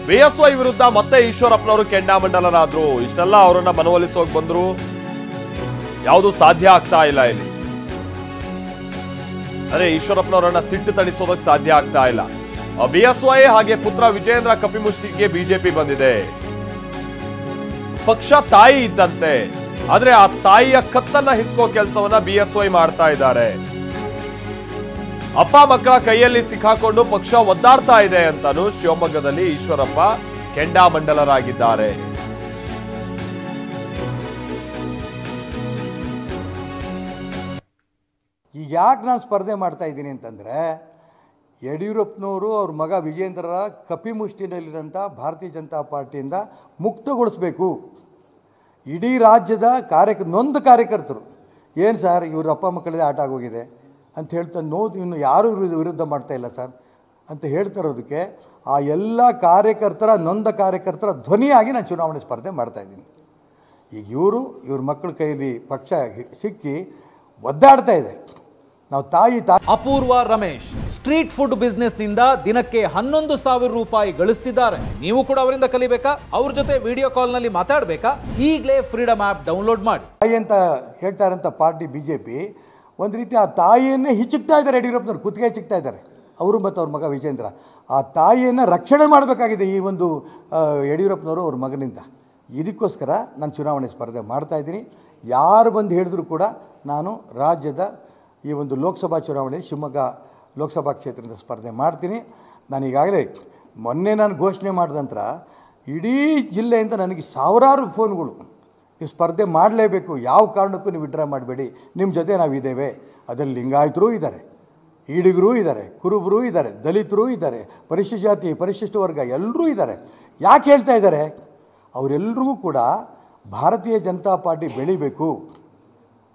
BSY ವಿರುದ್ಧ ಮತ್ತೆ ಈಶ್ವರಪ್ಪನವರು ಕೆಂಡಾಮಂಡಲರಾದ್ರು. ಇಷ್ಟೆಲ್ಲ ಅವರನ್ನ ಮನವೊಲಿಸೋಕ್ ಬಂದ್ರು, ಯಾವುದು ಸಾಧ್ಯ ಆಗ್ತಾ ಇಲ್ಲ ಇಲ್ಲಿ. ಅರೆ ಈಶ್ವರಪ್ಪನವರನ್ನ ಸಿಟ್ಟು ತಣಿಸೋದಕ್ಕೆ ಸಾಧ್ಯ ಆಗ್ತಾ ಇಲ್ಲ. ಬಿಎಸ್ವೈ ಹಾಗೆ ಪುತ್ರ ವಿಜೇಂದ್ರ ಕಪಿಮುಷ್ಟಿಗೆ ಬಿಜೆಪಿ ಬಂದಿದೆ. ಪಕ್ಷ ತಾಯಿ ಇದ್ದಂತೆ, ಆದ್ರೆ ಆ ತಾಯಿಯ ಕತ್ತನ್ನ ಹಿಸ್ಕೋ ಕೆಲಸವನ್ನ ಬಿಎಸ್ವೈ ಮಾಡ್ತಾ ಇದ್ದಾರೆ. ಅಪ್ಪ ಮಕ್ಕಳ ಕೈಯಲ್ಲಿ ಸಿಕ್ಕಾಕೊಂಡು ಪಕ್ಷ ಒದ್ದಾಡ್ತಾ ಇದೆ ಅಂತಾನು ಶಿವಮೊಗ್ಗದಲ್ಲಿ ಈಶ್ವರಪ್ಪ ಕೆಂಡಾಮಂಡಲರಾಗಿದ್ದಾರೆ. ಈಗ ಯಾಕೆ ನಾನು ಸ್ಪರ್ಧೆ ಮಾಡ್ತಾ ಇದ್ದೀನಿ ಅಂತಂದರೆ, ಯಡಿಯೂರಪ್ಪನವರು ಅವ್ರ ಮಗ ವಿಜೇಂದ್ರರ ಕಪಿಮುಷ್ಟಿನಲ್ಲಿರೋಂಥ ಭಾರತೀಯ ಜನತಾ ಪಾರ್ಟಿಯಿಂದ ಮುಕ್ತಗೊಳಿಸ್ಬೇಕು. ಇಡೀ ರಾಜ್ಯದ ನೊಂದ ಕಾರ್ಯಕರ್ತರು ಏನು ಸರ್ ಇವ್ರ ಅಪ್ಪ ಮಕ್ಕಳದೇ ಆಟ ಆಗೋಗಿದೆ ಅಂತ ಹೇಳ್ತಾ ಇನ್ನು ಯಾರೂ ವಿರುದ್ಧ ಮಾಡ್ತಾ ಇಲ್ಲ ಸರ್ ಅಂತ ಹೇಳ್ತಾ ಇರೋದಕ್ಕೆ ಆ ಎಲ್ಲ ನೊಂದ ಕಾರ್ಯಕರ್ತರ ಧ್ವನಿಯಾಗಿ ನಾನು ಚುನಾವಣೆ ಸ್ಪರ್ಧೆ ಮಾಡ್ತಾಯಿದ್ದೀನಿ. ಈಗ ಇವ್ರ ಮಕ್ಕಳ ಕೈಯಲ್ಲಿ ಪಕ್ಷ ಸಿಕ್ಕಿ ಒದ್ದಾಡ್ತಾ ಇದೆ. ನಾವು ತಾಯಿ ಅಪೂರ್ವ ರಮೇಶ್ ಸ್ಟ್ರೀಟ್ ಫುಡ್ ಬಿಸ್ನೆಸ್ ನಿಂದ ದಿನಕ್ಕೆ 11,000 ರೂಪಾಯಿ ಗಳಿಸ್ತಿದ್ದಾರೆ. ನೀವು ಕೂಡ ಅವರಿಂದ ಕಲಿಬೇಕಾ? ಅವ್ರ ಜೊತೆ ವಿಡಿಯೋ ಕಾಲ್ ನಲ್ಲಿ ಮಾತಾಡಬೇಕಾ? ಈಗಲೇ ಫ್ರೀಡಮ್ ಆಪ್ ಡೌನ್ಲೋಡ್ ಮಾಡಿ. ತಾಯಿ ಅಂತ ಹೇಳ್ತಾರಂತ ಪಾರ್ಟಿ ಬಿಜೆಪಿ ಒಂದು ರೀತಿ ಆ ತಾಯಿಯನ್ನೇ ಹಿಚ್ಚುತ್ತಾ ಇದ್ದಾರೆ. ಯಡಿಯೂರಪ್ಪನವ್ರು ಕುತ್ತಿಗೆ ಹಿಚ್ಚುತ್ತಾ ಇದ್ದಾರೆ, ಅವರು ಮತ್ತು ಅವ್ರ ಮಗ ವಿಜೇಂದ್ರ. ಆ ತಾಯಿಯನ್ನು ರಕ್ಷಣೆ ಮಾಡಬೇಕಾಗಿದೆ ಈ ಒಂದು ಯಡಿಯೂರಪ್ಪನವರು ಅವ್ರ ಮಗನಿಂದ. ಇದಕ್ಕೋಸ್ಕರ ನಾನು ಚುನಾವಣೆ ಸ್ಪರ್ಧೆ ಮಾಡ್ತಾಯಿದ್ದೀನಿ. ಯಾರು ಬಂದು ಹೇಳಿದ್ರು ಕೂಡ ನಾನು ರಾಜ್ಯದ ಈ ಒಂದು ಲೋಕಸಭಾ ಚುನಾವಣೆ ಶಿವಮೊಗ್ಗ ಲೋಕಸಭಾ ಕ್ಷೇತ್ರದಿಂದ ಸ್ಪರ್ಧೆ ಮಾಡ್ತೀನಿ. ನಾನು ಈಗಾಗಲೇ ಮೊನ್ನೆ ನಾನು ಘೋಷಣೆ ಮಾಡಿದ ನಂತರ ಇಡೀ ಜಿಲ್ಲೆಯಿಂದ ನನಗೆ ಸಾವಿರಾರು ಫೋನ್ಗಳು, ನೀವು ಸ್ಪರ್ಧೆ ಮಾಡಲೇಬೇಕು, ಯಾವ ಕಾರಣಕ್ಕೂ ನೀವು ವಿಡ್ರಾ ಮಾಡಬೇಡಿ, ನಿಮ್ಮ ಜೊತೆ ನಾವಿದ್ದೇವೆ. ಅದರಲ್ಲಿ ಲಿಂಗಾಯತರು ಇದ್ದಾರೆ, ಈಡಿಗರು ಇದ್ದಾರೆ, ಕುರುಬರು ಇದ್ದಾರೆ, ದಲಿತರು ಇದ್ದಾರೆ, ಪರಿಶಿಷ್ಟ ಜಾತಿ ಪರಿಶಿಷ್ಟ ವರ್ಗ ಎಲ್ಲರೂ ಇದ್ದಾರೆ. ಯಾಕೆ ಹೇಳ್ತಾ ಇದ್ದಾರೆ? ಅವರೆಲ್ಲರಿಗೂ ಕೂಡ ಭಾರತೀಯ ಜನತಾ ಪಾರ್ಟಿ ಬೆಳಿಬೇಕು,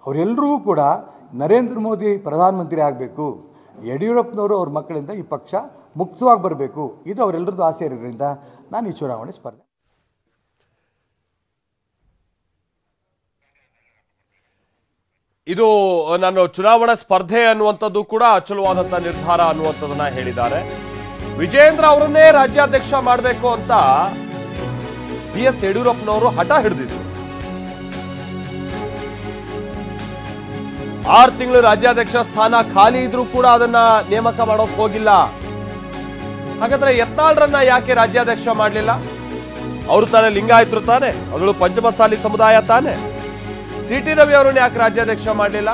ಅವರೆಲ್ಲರಿಗೂ ಕೂಡ ನರೇಂದ್ರ ಮೋದಿ ಪ್ರಧಾನಮಂತ್ರಿ ಆಗಬೇಕು, ಯಡಿಯೂರಪ್ಪನವರು ಅವ್ರ ಮಕ್ಕಳಿಂದ ಈ ಪಕ್ಷ ಮುಕ್ತವಾಗಿ ಬರಬೇಕು, ಇದು ಅವರೆಲ್ಲರದ್ದು ಆಸೆ ಇರೋದ್ರಿಂದ ನಾನು ಈ ಚುನಾವಣೆ ಸ್ಪರ್ಧೆ. ಇದು ನಾನು ಚುನಾವಣಾ ಸ್ಪರ್ಧೆ ಅನ್ನುವಂಥದ್ದು ಕೂಡ ಅಚಲವಾದಂಥ ನಿರ್ಧಾರ ಅನ್ನುವಂಥದ್ದನ್ನ ಹೇಳಿದ್ದಾರೆ. ವಿಜೇಂದ್ರ ಅವರನ್ನೇ ರಾಜ್ಯಾಧ್ಯಕ್ಷ ಮಾಡಬೇಕು ಅಂತ ಬಿಎಸ್ ಯಡಿಯೂರಪ್ಪನವರು ಹಠ ಹಿಡಿದಿದ್ರು. 6 ತಿಂಗಳು ರಾಜ್ಯಾಧ್ಯಕ್ಷ ಸ್ಥಾನ ಖಾಲಿ ಇದ್ರೂ ಕೂಡ ಅದನ್ನ ನೇಮಕ ಮಾಡೋಕೆ ಹೋಗಿಲ್ಲ. ಹಾಗಾದ್ರೆ ಯತ್ನಾಳ್ರನ್ನ ಯಾಕೆ ರಾಜ್ಯಾಧ್ಯಕ್ಷ ಮಾಡಲಿಲ್ಲ? ಅವರು ತಾನೇ ಲಿಂಗಾಯತರು ತಾನೆ, ಅದರಲ್ಲೂ ಪಂಚಮಸಾಲಿ ಸಮುದಾಯ ತಾನೆ. ಸಿಟಿ ರವಿ ಅವರನ್ನ ಯಾಕೆ ರಾಜ್ಯಾಧ್ಯಕ್ಷ ಮಾಡಲಿಲ್ಲ?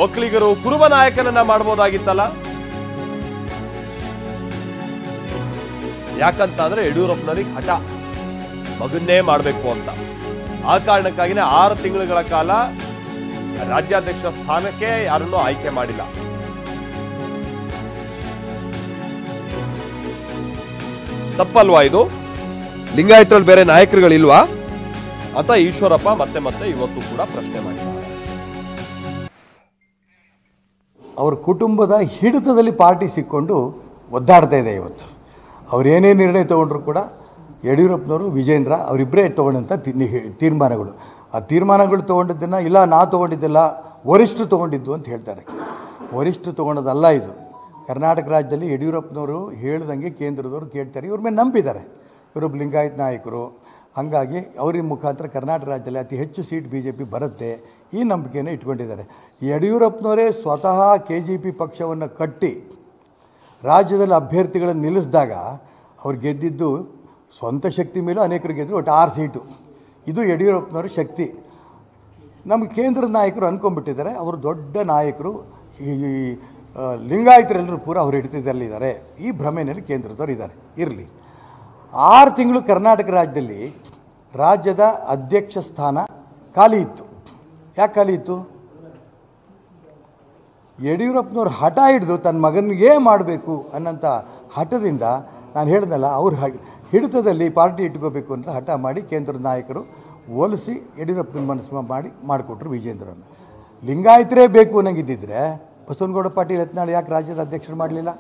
ಒಕ್ಕಲಿಗರು ಕುರುಬ ನಾಯಕನನ್ನ ಮಾಡಬಹುದಾಗಿತ್ತಲ್ಲ. ಯಾಕಂತ ಅಂದ್ರೆ ಯಡಿಯೂರಪ್ಪನವರಿಗೆ ಹಠ, ಮಗನ್ನೇ ಮಾಡಬೇಕು ಅಂತ. ಆ ಕಾರಣಕ್ಕಾಗಿನೇ 6 ತಿಂಗಳುಗಳ ಕಾಲ ರಾಜ್ಯಾಧ್ಯಕ್ಷ ಸ್ಥಾನಕ್ಕೆ ಯಾರನ್ನೂ ಆಯ್ಕೆ ಮಾಡಿಲ್ಲ. ತಪ್ಪಲ್ವಾ ಇದು? ಲಿಂಗಾಯತರಲ್ಲಿ ಬೇರೆ ನಾಯಕರುಗಳಿಲ್ವಾ ಅಂತ ಈಶ್ವರಪ್ಪ ಮತ್ತೆ ಮತ್ತೆ ಇವತ್ತು ಕೂಡ ಪ್ರಶ್ನೆ ಮಾಡಿದ್ದಾರೆ. ಅವ್ರ ಕುಟುಂಬದ ಹಿಡಿತದಲ್ಲಿ ಪಾರ್ಟಿ ಸಿಕ್ಕೊಂಡು ಒದ್ದಾಡ್ತಾ ಇದೆ ಇವತ್ತು. ಅವರೇನೇ ನಿರ್ಣಯ ತೊಗೊಂಡ್ರು ಕೂಡ ಯಡಿಯೂರಪ್ಪನವರು ವಿಜೇಂದ್ರ ಅವರಿಬ್ಬರೇ ತೊಗೊಂಡಂಥ ತೀರ್ಮಾನಗಳು, ಆ ತೀರ್ಮಾನಗಳು ತೊಗೊಂಡಿದ್ದನ್ನು ಇಲ್ಲ ನಾ ತೊಗೊಂಡಿದ್ದಿಲ್ಲ, ವರಿಷ್ಠರು ತೊಗೊಂಡಿದ್ದು ಅಂತ ಹೇಳ್ತಾರೆ. ವರಿಷ್ಠರು ತೊಗೊಂಡದಲ್ಲ ಇದು. ಕರ್ನಾಟಕ ರಾಜ್ಯದಲ್ಲಿ ಯಡಿಯೂರಪ್ಪನವರು ಹೇಳ್ದಂಗೆ ಕೇಂದ್ರದವರು ಕೇಳ್ತಾರೆ, ಇವ್ರ ಮೇಲೆ ನಂಬಿದ್ದಾರೆ. ಇವರೊಬ್ಬ ಲಿಂಗಾಯತ್ ನಾಯಕರು, ಹಾಗಾಗಿ ಅವ್ರ ಮುಖಾಂತರ ಕರ್ನಾಟಕ ರಾಜ್ಯದಲ್ಲಿ ಅತಿ ಹೆಚ್ಚು ಸೀಟ್ BJP ಬರುತ್ತೆ, ಈ ನಂಬಿಕೆಯನ್ನು ಇಟ್ಕೊಂಡಿದ್ದಾರೆ. ಯಡಿಯೂರಪ್ಪನವರೇ ಸ್ವತಃ KJP ಪಕ್ಷವನ್ನು ಕಟ್ಟಿ ರಾಜ್ಯದಲ್ಲಿ ಅಭ್ಯರ್ಥಿಗಳನ್ನು ನಿಲ್ಲಿಸಿದಾಗ ಅವ್ರು ಗೆದ್ದಿದ್ದು ಸ್ವಂತ ಶಕ್ತಿ ಮೇಲೂ ಅನೇಕರು ಗೆದ್ದರು, ಒಟ್ಟು 6 ಸೀಟು. ಇದು ಯಡಿಯೂರಪ್ಪನವರ ಶಕ್ತಿ. ನಮ್ಮ ಕೇಂದ್ರದ ನಾಯಕರು ಅಂದ್ಕೊಂಡ್ಬಿಟ್ಟಿದ್ದಾರೆ ಅವರು ದೊಡ್ಡ ನಾಯಕರು, ಈ ಲಿಂಗಾಯತರೆಲ್ಲರೂ ಪೂರ ಅವ್ರ ಹಿಡಿತದಲ್ಲಿದ್ದಾರೆ, ಈ ಭ್ರಮೆಯಲ್ಲಿ ಕೇಂದ್ರದವರು ಇದ್ದಾರೆ. ಇರಲಿ, 6 ತಿಂಗಳು ಕರ್ನಾಟಕ ರಾಜ್ಯದಲ್ಲಿ ರಾಜ್ಯದ ಅಧ್ಯಕ್ಷ ಸ್ಥಾನ ಖಾಲಿ ಇತ್ತು. ಯಾಕೆ ಖಾಲಿ ಇತ್ತು? ಯಡಿಯೂರಪ್ಪನವ್ರು ಹಠ ಹಿಡಿದು ತನ್ನ ಮಗನಿಗೆ ಮಾಡಬೇಕು ಅನ್ನೋಂಥ ಹಠದಿಂದ, ನಾನು ಹೇಳ್ದಲ್ಲ, ಅವ್ರ ಹಿಡಿತದಲ್ಲಿ ಪಾರ್ಟಿ ಇಟ್ಕೋಬೇಕು ಅಂತ ಹಠ ಮಾಡಿ ಕೇಂದ್ರದ ನಾಯಕರು ಒಲಿಸಿ ಯಡಿಯೂರಪ್ಪನ ಮನಸ್ಸು ಮಾಡಿಕೊಟ್ರು ವಿಜೇಂದ್ರನ್ನು. ಲಿಂಗಾಯತರೇ ಬೇಕು ಅನ್ನಂಗಿದ್ದಿದ್ರೆ ಬಸವನಗೌಡ ಪಾಟೀಲ್ ಯತ್ನಾಳ್ ಯಾಕೆ ರಾಜ್ಯದ ಅಧ್ಯಕ್ಷರು ಮಾಡಲಿಲ್ಲ?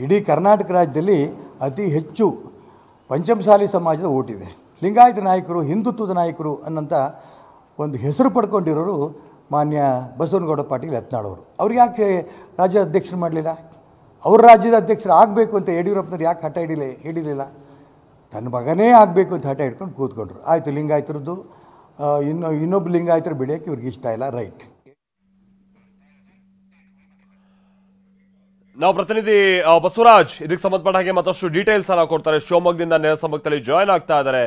ಇಡೀ ಕರ್ನಾಟಕ ರಾಜ್ಯದಲ್ಲಿ ಅತಿ ಹೆಚ್ಚು ಪಂಚಮಸಾಲಿ ಸಮಾಜದ ಓಟಿದೆ. ಲಿಂಗಾಯತ ನಾಯಕರು, ಹಿಂದುತ್ವದ ನಾಯಕರು ಅನ್ನೋಂಥ ಒಂದು ಹೆಸರು ಪಡ್ಕೊಂಡಿರೋರು ಮಾನ್ಯ ಬಸವನಗೌಡ ಪಾಟೀಲ್ ಯತ್ನಾಳ್ ಅವರು. ಅವ್ರಿಗೆ ಯಾಕೆ ರಾಜ್ಯ ಅಧ್ಯಕ್ಷರು ಮಾಡಲಿಲ್ಲ? ಅವ್ರ ರಾಜ್ಯದ ಅಧ್ಯಕ್ಷರು ಆಗಬೇಕು ಅಂತ ಯಡಿಯೂರಪ್ಪನವ್ರು ಯಾಕೆ ಹಠ ಹಿಡಿಲಿಲ್ಲ? ತನ್ನ ಮಗನೇ ಆಗಬೇಕು ಅಂತ ಹಠ ಹಿಡ್ಕೊಂಡು ಕೂತ್ಕೊಂಡ್ರು. ಆಯಿತು, ಲಿಂಗಾಯತರದ್ದು ಇನ್ನೊಬ್ಬ ಲಿಂಗಾಯತರು ಬೆಳೆಯೋಕ್ಕೆ ಇವ್ರಿಗೆ ಇಷ್ಟ ಇಲ್ಲ, ರೈಟ್. ನಾವು ಪ್ರತಿನಿಧಿ ಬಸವರಾಜ್ ಇದಕ್ಕೆ ಸಂಬಂಧಪಟ್ಟ ಹಾಗೆ ಮತ್ತಷ್ಟು ಡೀಟೇಲ್ಸ್ ಅನ್ನ ಕೊಡ್ತಾರೆ. ಶಿವಮೊಗ್ಗದಿಂದ ನೇರ ಸಂಪರ್ಕದಲ್ಲಿ ಜಾಯ್ನ್ ಆಗ್ತಾ ಇದ್ದಾರೆ.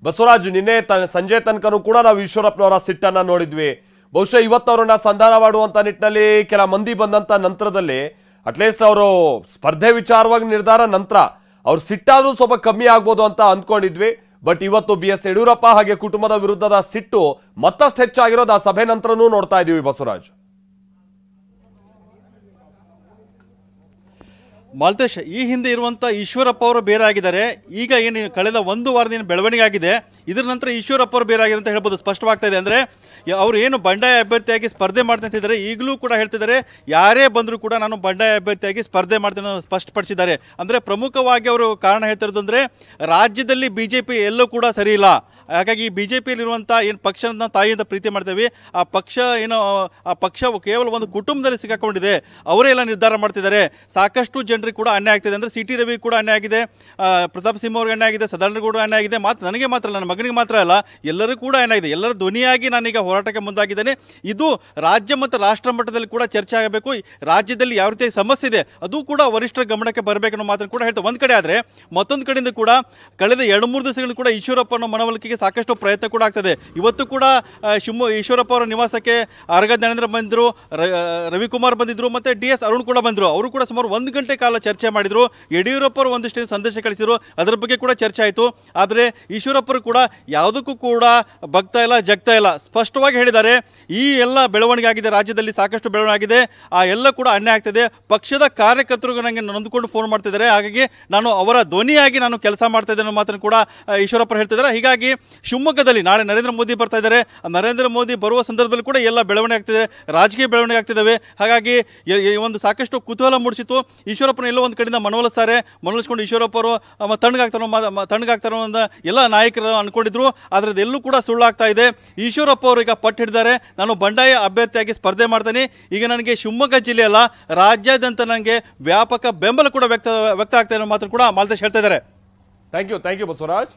ಬಸವರಾಜ್, ನಿನ್ನೆ ಸಂಜೆ ತನಕನೂ ಕೂಡ ನಾವು ಈಶ್ವರಪ್ಪನವರ ಸಿಟ್ಟನ್ನ ನೋಡಿದ್ವಿ. ಬಹುಶಃ ಇವತ್ತವರನ್ನ ಸಂಧಾನ ಮಾಡುವಂತ ನಿಟ್ಟಿನಲ್ಲಿ ಕೆಲ ಮಂದಿ ಬಂದಂತ ನಂತರದಲ್ಲಿ ಅಟ್ಲೀಸ್ಟ್ ಅವರು ಸ್ಪರ್ಧೆ ವಿಚಾರವಾಗಿ ನಿರ್ಧಾರ ನಂತರ ಅವ್ರು ಸಿಟ್ಟಾದ್ರೂ ಸ್ವಲ್ಪ ಕಮ್ಮಿ ಆಗ್ಬೋದು ಅಂತ ಅಂದ್ಕೊಂಡಿದ್ವಿ. ಬಟ್ ಇವತ್ತು BS ಯಡಿಯೂರಪ್ಪ ಹಾಗೆ ಕುಟುಂಬದ ವಿರುದ್ಧದ ಸಿಟ್ಟು ಮತ್ತಷ್ಟು ಹೆಚ್ಚಾಗಿರೋದು ಆ ಸಭೆ ನಂತರನೂ ನೋಡ್ತಾ ಇದೀವಿ ಬಸವರಾಜ್. ಮಾಲ್ತೇಶ್, ಈ ಹಿಂದೆ ಇರುವಂಥ ಈಶ್ವರಪ್ಪ ಅವರು ಬೇರೆ ಆಗಿದ್ದಾರೆ. ಈಗ ಏನು ಕಳೆದ ಒಂದು ವಾರದಿಂದ ಬೆಳವಣಿಗೆ ಆಗಿದೆ, ಇದರ ನಂತರ ಈಶ್ವರಪ್ಪ ಅವರು ಬೇರೆ ಆಗಿದ್ದಾರೆ ಅಂತ ಹೇಳ್ಬೋದು. ಸ್ಪಷ್ಟವಾಗ್ತಾ ಇದೆ. ಅಂದರೆ ಅವರು ಏನು ಬಂಡಾಯ ಅಭ್ಯರ್ಥಿಯಾಗಿ ಸ್ಪರ್ಧೆ ಮಾಡ್ತಾ ಅಂತಿದ್ದಾರೆ, ಈಗಲೂ ಕೂಡ ಹೇಳ್ತಿದ್ದಾರೆ ಯಾರೇ ಬಂದರೂ ಕೂಡ ನಾನು ಬಂಡಾಯ ಅಭ್ಯರ್ಥಿಯಾಗಿ ಸ್ಪರ್ಧೆ ಮಾಡ್ತೇನೆ ಸ್ಪಷ್ಟಪಡಿಸಿದ್ದಾರೆ. ಅಂದರೆ ಪ್ರಮುಖವಾಗಿ ಅವರು ಕಾರಣ ಹೇಳ್ತಿರೋದು ಅಂದರೆ ರಾಜ್ಯದಲ್ಲಿ BJP ಎಲ್ಲೂ ಕೂಡ ಸರಿ ಇಲ್ಲ. ಹಾಗಾಗಿ BJPಯಲ್ಲಿರುವಂಥ ಏನು ಪಕ್ಷನ ತಾಯಿಯಿಂದ ಪ್ರೀತಿ ಮಾಡ್ತೇವೆ, ಆ ಪಕ್ಷ ಕೇವಲ ಒಂದು ಕುಟುಂಬದಲ್ಲಿ ಸಿಕ್ಕಾಕೊಂಡಿದೆ. ಅವರೇ ಎಲ್ಲ ನಿರ್ಧಾರ ಮಾಡ್ತಿದ್ದಾರೆ. ಸಾಕಷ್ಟು ಜನರಿಗೆ ಕೂಡ ಅನ್ಯಾಯ ಆಗ್ತಿದೆ. ಅಂದರೆ CT ರವಿ ಕೂಡ ಅನ್ಯಾಯ ಆಗಿದೆ, ಪ್ರತಾಪ್ ಸಿಂಹ ಅವ್ರಿಗೆ ಅನ್ಯಾಯ ಆಗಿದೆ, ಸದಾನಂದ ಗೌಡ ಅನ್ಯಾಯ ಆಗಿದೆ. ನನಗೆ ಮಾತ್ರ ಅಲ್ಲ, ನನ್ನ ಮಗನಿಗೆ ಮಾತ್ರ ಅಲ್ಲ, ಎಲ್ಲರೂ ಕೂಡ ಅನ್ಯಾಯ ಆಗಿದೆ. ಎಲ್ಲರ ಧ್ವನಿಯಾಗಿ ನಾನೀಗ ಹೋರಾಟಕ್ಕೆ ಮುಂದಾಗಿದ್ದೇನೆ. ಇದು ರಾಜ್ಯ ಮತ್ತು ರಾಷ್ಟ್ರ ಮಟ್ಟದಲ್ಲಿ ಕೂಡ ಚರ್ಚೆ ಆಗಬೇಕು. ರಾಜ್ಯದಲ್ಲಿ ಯಾವ ರೀತಿಯ ಸಮಸ್ಯೆ ಇದೆ ಅದು ಕೂಡ ವರಿಷ್ಠರ ಗಮನಕ್ಕೆ ಬರಬೇಕು ಅನ್ನೋ ಮಾತನ್ನು ಕೂಡ ಹೇಳ್ತಾರೆ. ಒಂದು ಕಡೆ ಆದರೆ ಮತ್ತೊಂದು ಕಡೆಯಿಂದ ಕೂಡ ಕಳೆದ 2-3 ದಿವಸಗಳಿಂದ ಕೂಡ ಈಶ್ವರಪ್ಪನ ಮನವೊಲಿಕೆಗೆ ಸಾಕಷ್ಟು ಪ್ರಯತ್ನ ಕೂಡ ಆಗ್ತದೆ. ಇವತ್ತು ಕೂಡ ಈಶ್ವರಪ್ಪ ಅವರ ನಿವಾಸಕ್ಕೆ ಆರ್ಗ ಜ್ಞಾನೇಂದ್ರ ಬಂದರು, ರವಿಕುಮಾರ್ ಬಂದಿದ್ರು, ಮತ್ತು DS ಅರುಣ್ ಕೂಡ ಬಂದರು. ಅವರು ಕೂಡ ಸುಮಾರು 1 ಗಂಟೆ ಕಾಲ ಚರ್ಚೆ ಮಾಡಿದರು. ಯಡಿಯೂರಪ್ಪ ಅವರು ಒಂದಿಷ್ಟು ಸಂದೇಶ ಕಳಿಸಿದರು, ಅದರ ಬಗ್ಗೆ ಕೂಡ ಚರ್ಚೆ ಆಯಿತು. ಆದರೆ ಈಶ್ವರಪ್ಪರು ಕೂಡ ಯಾವುದಕ್ಕೂ ಕೂಡ ಬಗ್ತಾ ಇಲ್ಲ, ಜಗ್ತಾ ಇಲ್ಲ. ಸ್ಪಷ್ಟವಾಗಿ ಹೇಳಿದ್ದಾರೆ, ಈ ಎಲ್ಲ ಬೆಳವಣಿಗೆ ಆಗಿದೆ, ರಾಜ್ಯದಲ್ಲಿ ಸಾಕಷ್ಟು ಬೆಳವಣಿಗೆ ಆಗಿದೆ, ಆ ಎಲ್ಲ ಕೂಡ ಅನ್ಯಾಯ ಆಗ್ತಿದೆ. ಪಕ್ಷದ ಕಾರ್ಯಕರ್ತರು ನನಗೆ ನೊಂದುಕೊಂಡು ಫೋನ್ ಮಾಡ್ತಿದ್ದಾರೆ, ಹಾಗಾಗಿ ನಾನು ಅವರ ಧ್ವನಿಯಾಗಿ ನಾನು ಕೆಲಸ ಮಾಡ್ತಾ ಇದ್ದೇನೆ ಅನ್ನೋ ಮಾತನ್ನು ಕೂಡ ಈಶ್ವರಪ್ಪ ಹೇಳ್ತಿದ್ದಾರೆ. ಹೀಗಾಗಿ ಶಿವಮೊಗ್ಗದಲ್ಲಿ ನಾಳೆ ನರೇಂದ್ರ ಮೋದಿ ಬರ್ತಾ ಇದ್ದಾರೆ. ನರೇಂದ್ರ ಮೋದಿ ಬರುವ ಸಂದರ್ಭದಲ್ಲಿ ಕೂಡ ಎಲ್ಲ ಬೆಳವಣಿಗೆ ಆಗ್ತಿದೆ, ರಾಜಕೀಯ ಬೆಳವಣಿಗೆ ಆಗ್ತಿದ್ದಾವೆ. ಹಾಗಾಗಿ ಒಂದು ಸಾಕಷ್ಟು ಕುತೂಹಲ ಮೂಡಿಸಿತು. ಈಶ್ವರಪ್ಪನ ಎಲ್ಲೋ ಒಂದು ಕಡೆಯಿಂದ ಮನವೊಲಿಸ್ಕೊಂಡು ಈಶ್ವರಪ್ಪ ಅವರು ತಣ್ಣಗಾಗ್ತಾರೋ ಅಂತ ಎಲ್ಲ ನಾಯಕರು ಅನ್ಕೊಂಡಿದ್ರು. ಆದರೆ ಅದೆಲ್ಲೂ ಕೂಡ ಸುಳ್ಳಾಗ್ತಾ ಇದೆ. ಈಶ್ವರಪ್ಪ ಅವರು ಈಗ ಪಟ್ಟು ಹಿಡಿದಾರೆ, ನಾನು ಬಂಡಾಯ ಅಭ್ಯರ್ಥಿಯಾಗಿ ಸ್ಪರ್ಧೆ ಮಾಡ್ತೇನೆ. ಈಗ ನನಗೆ ಶಿವಮೊಗ್ಗ ಜಿಲ್ಲೆ ಅಲ್ಲ, ರಾಜ್ಯಾದ್ಯಂತ ನನಗೆ ವ್ಯಾಪಕ ಬೆಂಬಲ ಕೂಡ ವ್ಯಕ್ತ ಆಗ್ತಾ ಇರೋ ಮಾತನ್ನು ಕೂಡ ಮಾಲ್ತೇಶ್ ಹೇಳ್ತಾ ಇದ್ದಾರೆ. Thank you Basavaraj.